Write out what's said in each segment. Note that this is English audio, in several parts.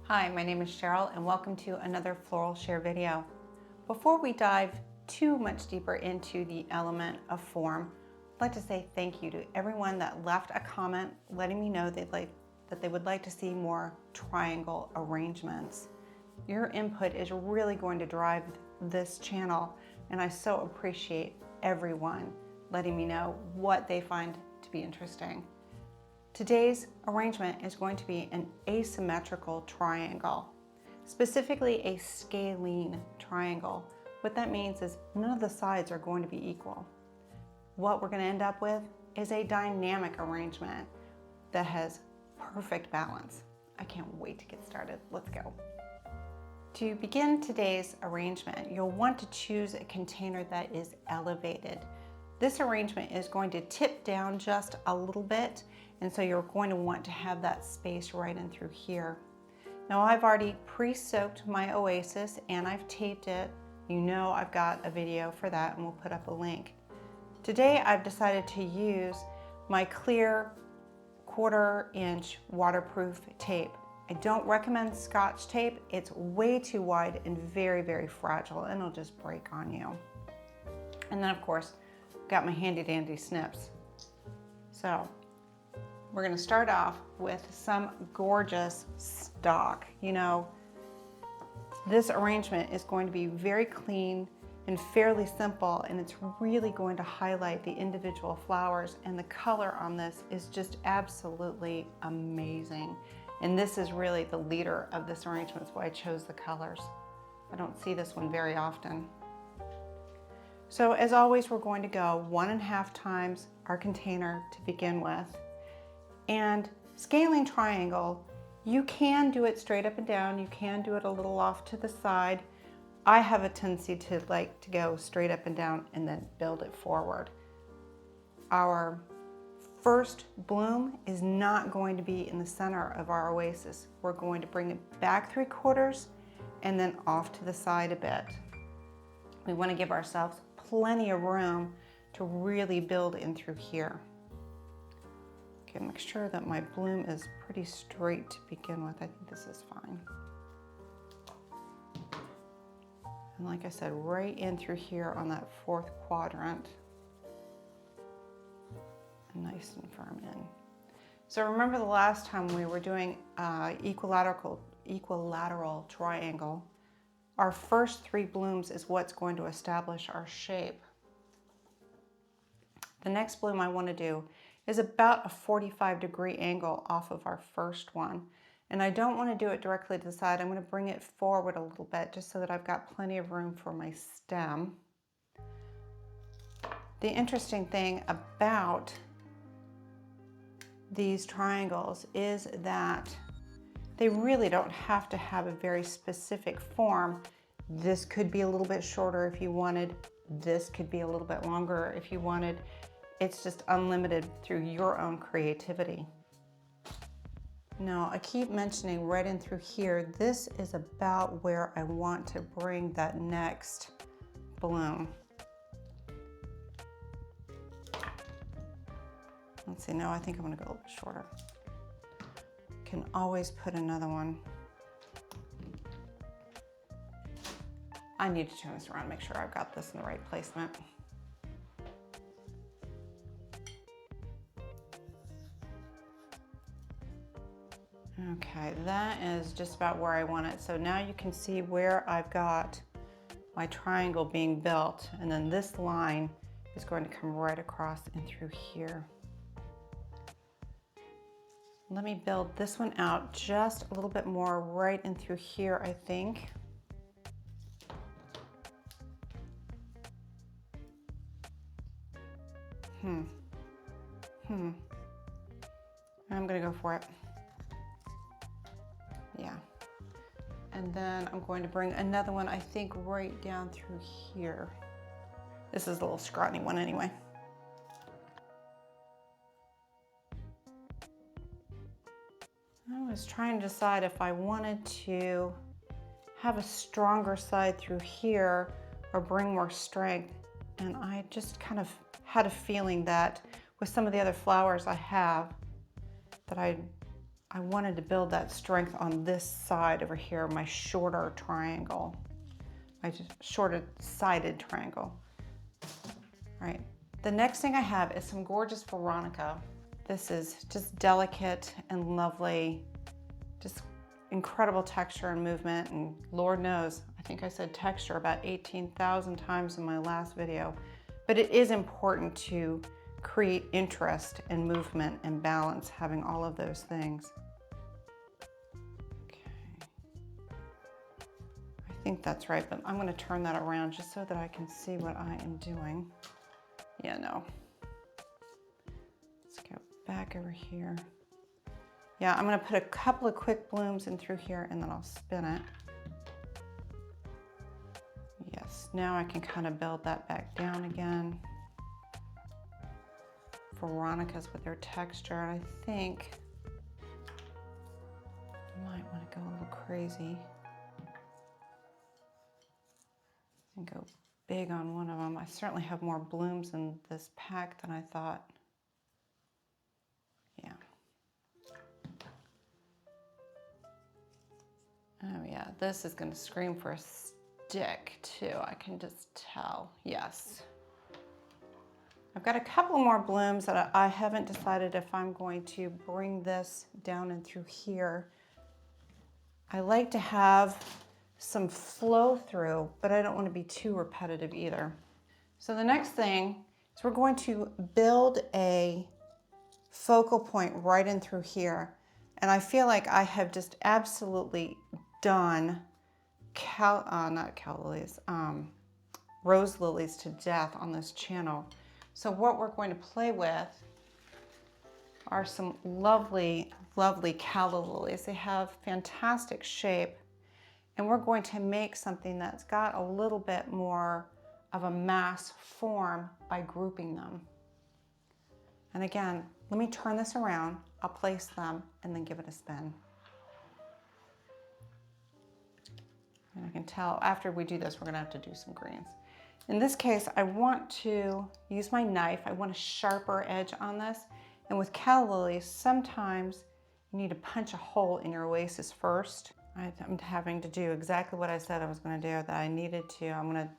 Hi, my name is Cheryl and welcome to another floral share video. Before we dive too much deeper into the element of form, I'd like to say thank you to everyone that left a comment letting me know that they would like to see more triangle arrangements. Your input is really going to drive this channel, and I so appreciate everyone letting me know what they find to be interesting. Today's arrangement is going to be an asymmetrical triangle, specifically a scalene triangle. What that means is none of the sides are going to be equal. What we're going to end up with is a dynamic arrangement that has perfect balance. I can't wait to get started. Let's go. To begin today's arrangement, you'll want to choose a container that is elevated. This arrangement is going to tip down just a little bit, and so you're going to want to have that space right in through here. Now I've already pre-soaked my oasis and I've taped it. You know I've got a video for that and we'll put up a link. Today I've decided to use my clear 1/4 inch waterproof tape. I don't recommend Scotch tape. It's way too wide and very, very fragile and it'll just break on you. And then of course, got my handy dandy snips. So we're going to start off with some gorgeous stock. You know, this arrangement is going to be very clean and fairly simple, and it's really going to highlight the individual flowers, and the color on this is just absolutely amazing. And this is really the leader of this arrangement. That's why I chose the colors. I don't see this one very often. So as always, we're going to go 1.5 times our container to begin with. And scalene triangle, you can do it straight up and down. You can do it a little off to the side. I have a tendency to like to go straight up and down and then build it forward. Our first bloom is not going to be in the center of our oasis. We're going to bring it back 3/4 and then off to the side a bit. We want to give ourselves plenty of room to really build in through here. Okay, make sure that my bloom is pretty straight to begin with. I think this is fine. And like I said, right in through here on that 4th quadrant. And nice and firm in. So remember the last time we were doing equilateral triangle, our first 3 blooms is what's going to establish our shape. The next bloom I want to do is about a 45-degree angle off of our first one. And I don't want to do it directly to the side. I'm going to bring it forward a little bit just so that I've got plenty of room for my stem. The interesting thing about these triangles is that they really don't have to have a very specific form. This could be a little bit shorter if you wanted. This could be a little bit longer if you wanted. It's just unlimited through your own creativity. Now, I keep mentioning right in through here, this is about where I want to bring that next bloom. Let's see, no, I think I'm gonna go a little bit shorter. Can always put another one. I need to turn this around, make sure I've got this in the right placement. Okay, that is just about where I want it. So now you can see where I've got my triangle being built, and then this line is going to come right across and through here. Let me build this one out just a little bit more right in through here, I think. I'm gonna go for it. Yeah. And then I'm going to bring another one, I think, right down through here. This is a little scrawny one anyway. I was trying to decide if I wanted to have a stronger side through here or bring more strength. And I just kind of had a feeling that with some of the other flowers I have, that I I wanted to build that strength on this side over here, my shorter triangle, my shorter sided triangle. All right, the next thing I have is some gorgeous Veronica. This is just delicate and lovely, just incredible texture and movement, and Lord knows, I think I said texture about 18,000 times in my last video, but it is important to create interest and movement and balance, having all of those things. Okay, I think that's right, but I'm going to turn that around just so that I can see what I am doing. Yeah, no. Let's go back over here. Yeah, I'm going to put a couple of quick blooms in through here and then I'll spin it. Yes, now I can kind of build that back down again. Veronicas with their texture, and I think I might want to go a little crazy and go big on one of them. I certainly have more blooms in this pack than I thought. Yeah. Oh yeah, this is going to scream for a stick too. I can just tell. Yes. I've got a couple more blooms that I haven't decided if I'm going to bring this down and through here. I like to have some flow through, but I don't want to be too repetitive either. So the next thing is we're going to build a focal point right in through here. And I feel like I have just absolutely done rose lilies to death on this channel. So what we're going to play with are some lovely, lovely calla lilies. They have fantastic shape, and we're going to make something that's got a little bit more of a mass form by grouping them. And again, let me turn this around, I'll place them, and then give it a spin. And I can tell after we do this, we're gonna have to do some greens. In this case, I want to use my knife. I want a sharper edge on this. And with calla lilies, sometimes you need to punch a hole in your oasis first. I'm having to do exactly what I said I was going to do, that I needed to. I'm going to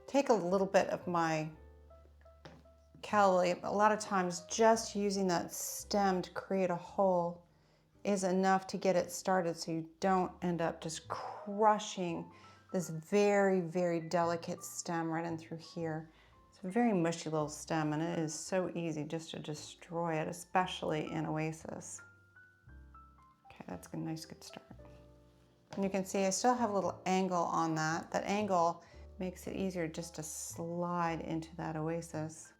take a little bit of my calla lily. A lot of times just using that stem to create a hole is enough to get it started, so you don't end up just crushing this very, very delicate stem right in through here. It's a very mushy little stem, and it is so easy just to destroy it, especially in oasis. Okay, that's a nice good start. And you can see I still have a little angle on that. That angle makes it easier just to slide into that oasis.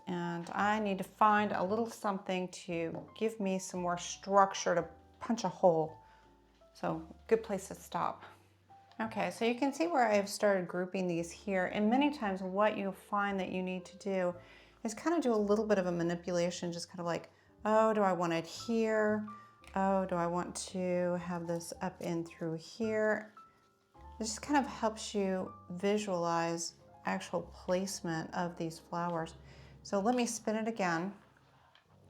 And I need to find a little something to give me some more structure to punch a hole. So good place to stop. Okay, so you can see where I have started grouping these here, and many times what you'll find that you need to do is kind of do a little bit of a manipulation, just kind of like, oh, do I want it here? Oh, do I want to have this up in through here? It just kind of helps you visualize actual placement of these flowers. So let me spin it again.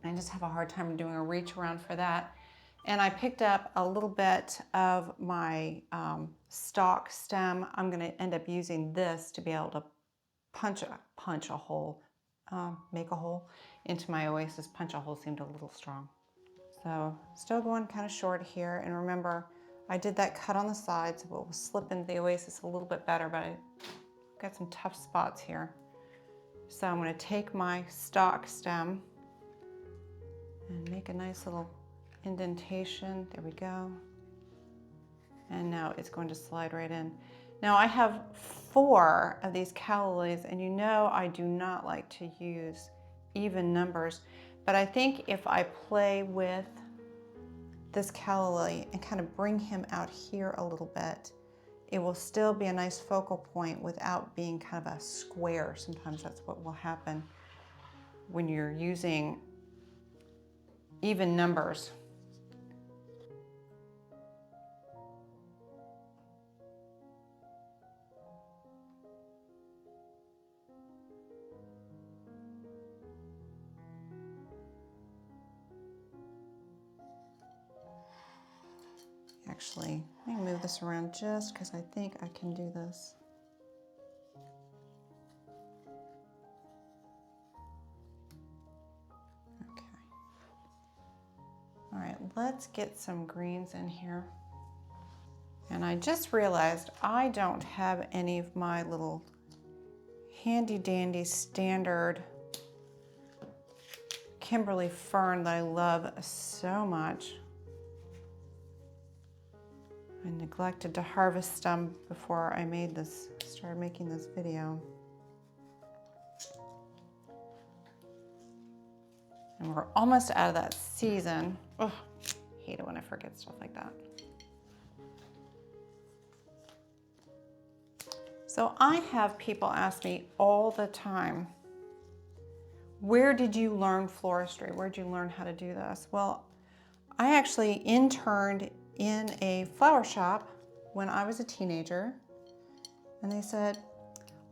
I just have a hard time doing a reach around for that. And I picked up a little bit of my stalk stem. I'm going to end up using this to be able to punch a hole, make a hole into my oasis. Punch a hole seemed a little strong. So still going kind of short here. And remember, I did that cut on the side, so it will slip into the oasis a little bit better, but I've got some tough spots here. So I'm going to take my stalk stem and make a nice little indentation. There we go. And now it's going to slide right in. Now I have 4 of these calla lilies, and you know I do not like to use even numbers, but I think if I play with this calla lily and kind of bring him out here a little bit, it will still be a nice focal point without being kind of a square. Sometimes that's what will happen when you're using even numbers. actually, let me move this around just because I think I can do this. Okay. All right, let's get some greens in here. And I just realized I don't have any of my little handy dandy standard Kimberly fern that I love so much. I neglected to harvest them before I started making this video. And we're almost out of that season. Ugh, hate it when I forget stuff like that. So I have people ask me all the time, where did you learn floristry? Where did you learn how to do this? Well, I actually interned in a flower shop when I was a teenager. And they said,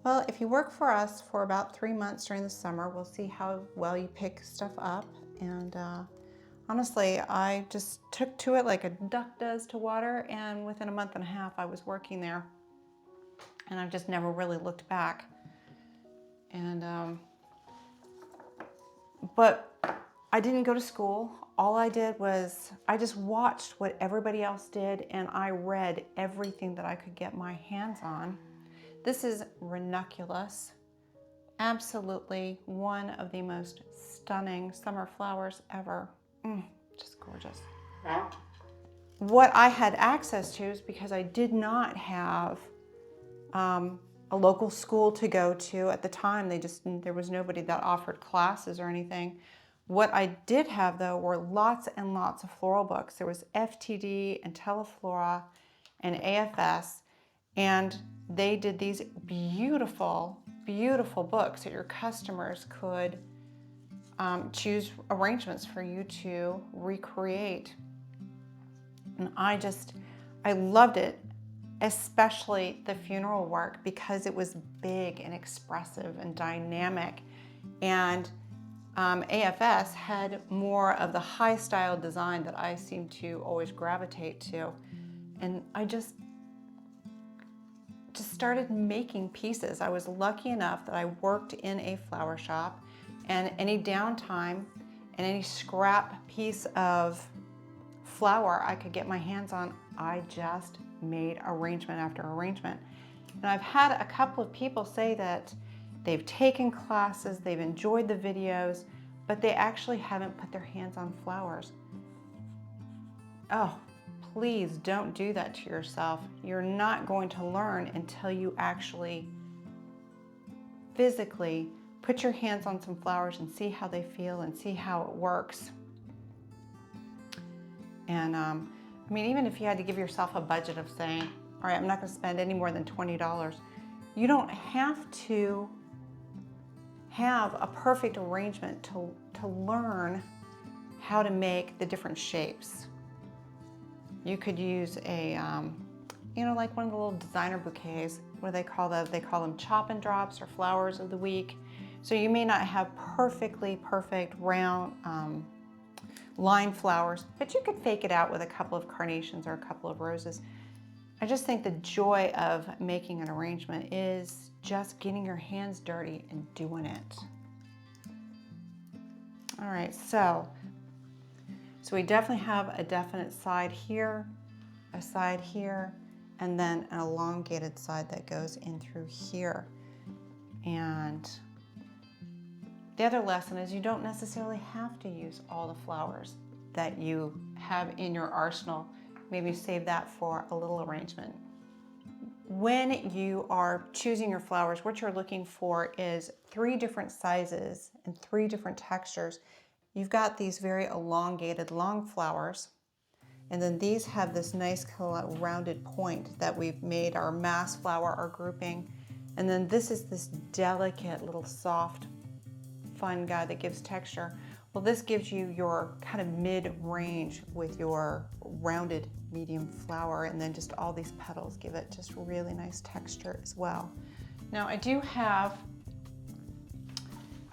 well, if you work for us for about 3 months during the summer, we'll see how well you pick stuff up. And honestly, I just took to it like a duck does to water. And within a month and a half, I was working there. And I've just never really looked back. And, but I didn't go to school. All I did was, I just watched what everybody else did and I read everything that I could get my hands on. This is Ranunculus. Absolutely one of the most stunning summer flowers ever. Just gorgeous. What I had access to is because I did not have a local school to go to at the time. There was nobody that offered classes or anything. What I did have though were lots and lots of floral books. There was FTD and Teleflora and AFS, and they did these beautiful, beautiful books that your customers could choose arrangements for you to recreate. And I loved it. Especially the funeral work, because it was big and expressive and dynamic. And AFS had more of the high style design that I seem to always gravitate to. And I just started making pieces. I was lucky enough that I worked in a flower shop, and any downtime and any scrap piece of flower I could get my hands on, I just made arrangement after arrangement. And I've had a couple of people say that they've taken classes, they've enjoyed the videos, but they actually haven't put their hands on flowers. Oh, please don't do that to yourself. You're not going to learn until you actually physically put your hands on some flowers and see how they feel and see how it works. And I mean, even if you had to give yourself a budget of saying, all right, I'm not going to spend any more than $20, you don't have to have a perfect arrangement to learn how to make the different shapes. You could use a, like one of the little designer bouquets. What do they call those? They call them chop and drops or flowers of the week. So you may not have perfectly perfect round line flowers, but you could fake it out with a couple of carnations or a couple of roses. I just think the joy of making an arrangement is just getting your hands dirty and doing it. All right, so we definitely have a definite side here, a side here, and then an elongated side that goes in through here. And the other lesson is you don't necessarily have to use all the flowers that you have in your arsenal. Maybe save that for a little arrangement. When you are choosing your flowers, what you're looking for is 3 different sizes and 3 different textures. You've got these very elongated long flowers, and then these have this nice rounded point that we've made our mass flower, our grouping. And then this is this delicate little soft fun guy that gives texture. Well, this gives you your kind of mid-range with your rounded medium flower, and then just all these petals give it just really nice texture as well. Now I do have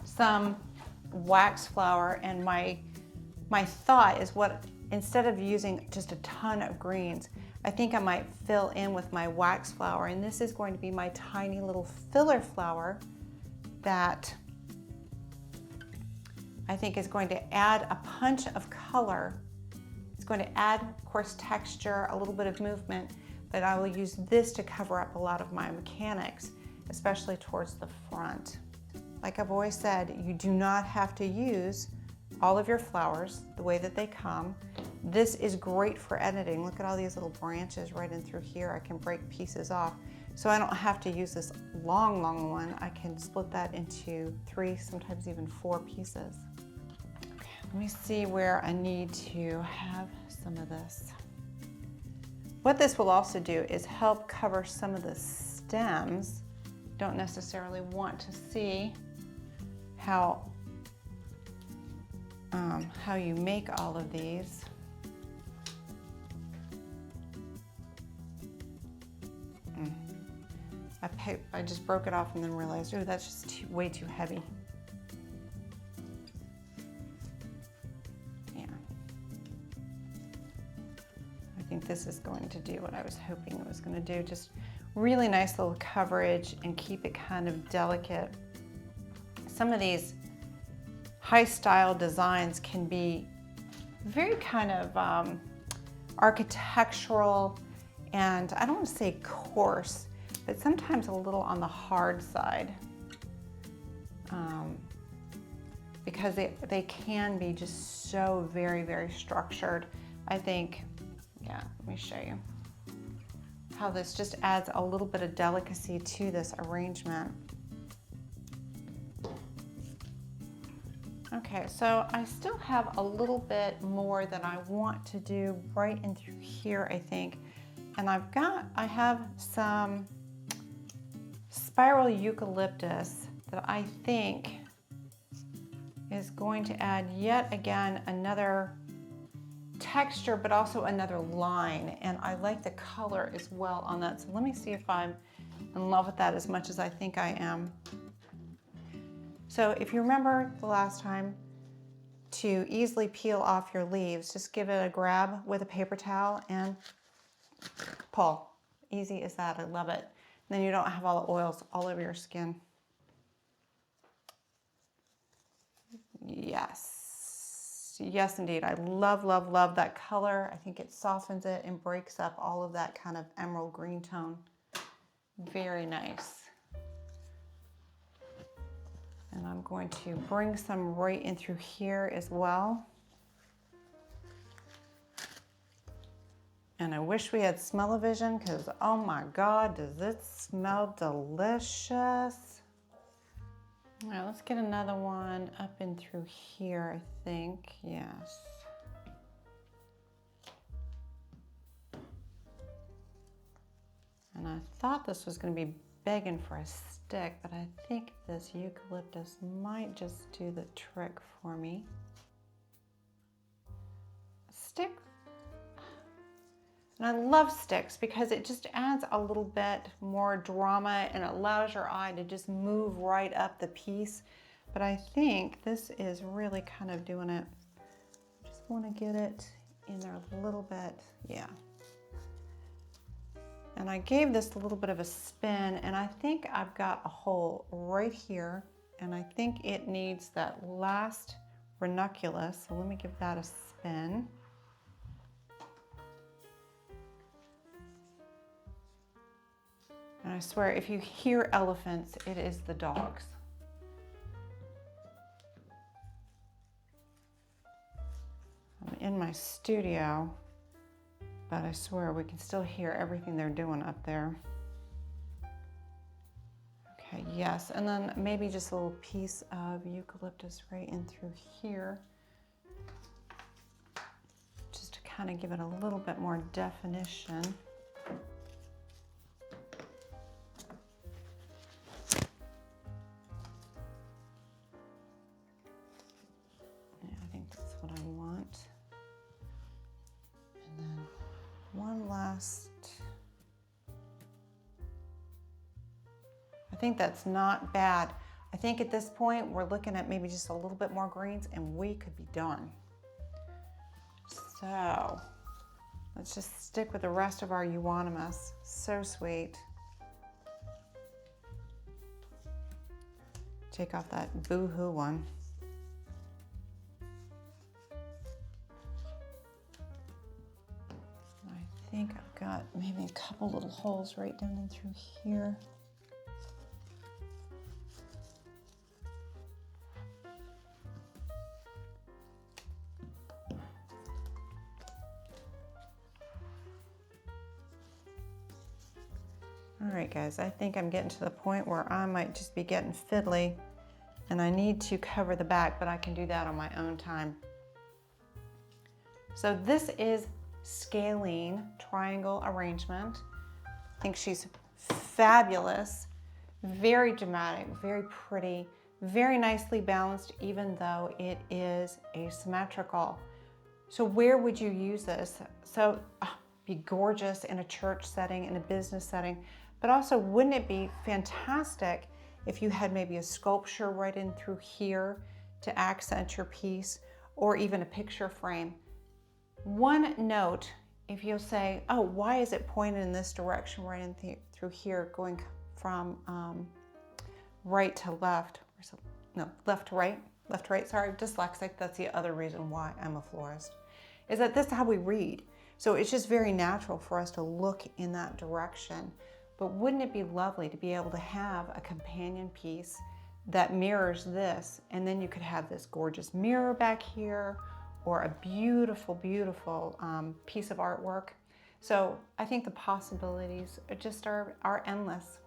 some wax flower, and my thought is instead of using just a ton of greens, I think I might fill in with my wax flower, and this is going to be my tiny little filler flower that I think is going to add a punch of color. It's going to add, of course, texture, a little bit of movement, but I will use this to cover up a lot of my mechanics, especially towards the front. Like I've always said, you do not have to use all of your flowers the way that they come. This is great for editing. Look at all these little branches right in through here. I can break pieces off. So I don't have to use this long one. I can split that into 3, sometimes even 4 pieces. Okay, let me see where I need to have some of this. What this will also do is help cover some of the stems. Don't necessarily want to see how you make all of these. I just broke it off and then realized, oh, that's just way too heavy. Yeah. I think this is going to do what I was hoping it was going to do. Just really nice little coverage and keep it kind of delicate. Some of these high style designs can be very kind of architectural, and I don't want to say coarse, but sometimes a little on the hard side, because they can be just so very structured. I think, yeah, let me show you how this just adds a little bit of delicacy to this arrangement. Okay, so I still have a little bit more that I want to do right in through here, I think. And I have some spiral eucalyptus that I think is going to add yet again another texture, but also another line. And I like the color as well on that. So let me see if I'm in love with that as much as I think I am. So if you remember the last time, to easily peel off your leaves, just give it a grab with a paper towel and pull. Easy as that, I love it. And then you don't have all the oils all over your skin. Yes, yes indeed. I love that color. I think it softens it and breaks up all of that kind of emerald green tone. Very nice. And I'm going to bring some right in through here as well. And I wish we had smell-o-vision, because oh my God, does it smell delicious. All right, let's get another one up in through here, I think, yes. And I thought this was gonna be begging for a stick, but I think this eucalyptus might just do the trick for me. Stick. And I love sticks because it just adds a little bit more drama and it allows your eye to just move right up the piece. But I think this is really kind of doing it. Just want to get it in there a little bit, yeah. And I gave this a little bit of a spin, and I think I've got a hole right here, and I think it needs that last ranunculus. So let me give that a spin. And I swear, if you hear elephants, it is the dogs. I'm in my studio, but I swear we can still hear everything they're doing up there. Okay, yes, and then maybe just a little piece of eucalyptus right in through here, just to kind of give it a little bit more definition. Yeah, I think that's what I want. And then one last, I think that's not bad. I think at this point we're looking at maybe just a little bit more greens and we could be done. So Let's just stick with the rest of our euonymus. So sweet. Take off that boo-hoo one. I think I've got maybe a couple little holes right down in through here. All right, guys, I think I'm getting to the point where I might just be getting fiddly and I need to cover the back, but I can do that on my own time. So this is Scalene Triangle Arrangement. I think she's fabulous, very dramatic, very pretty, very nicely balanced, even though it is asymmetrical. So where would you use this? So be gorgeous in a church setting, in a business setting, but also wouldn't it be fantastic if you had maybe a sculpture right in through here to accent your piece, or even a picture frame? One note, if you'll say, oh, why is it pointed in this direction right in through here, going from right to left, or so, no, left to right, sorry, dyslexic, that's the other reason why I'm a florist, is that this is how we read. So it's just very natural for us to look in that direction. But wouldn't it be lovely to be able to have a companion piece that mirrors this, and then you could have this gorgeous mirror back here, or a beautiful, beautiful piece of artwork. So I think the possibilities are endless.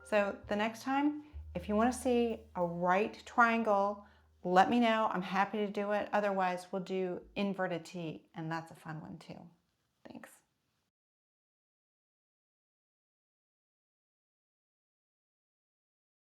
So the next time, if you want to see a right triangle, let me know. I'm happy to do it. Otherwise, we'll do inverted T, and that's a fun one too.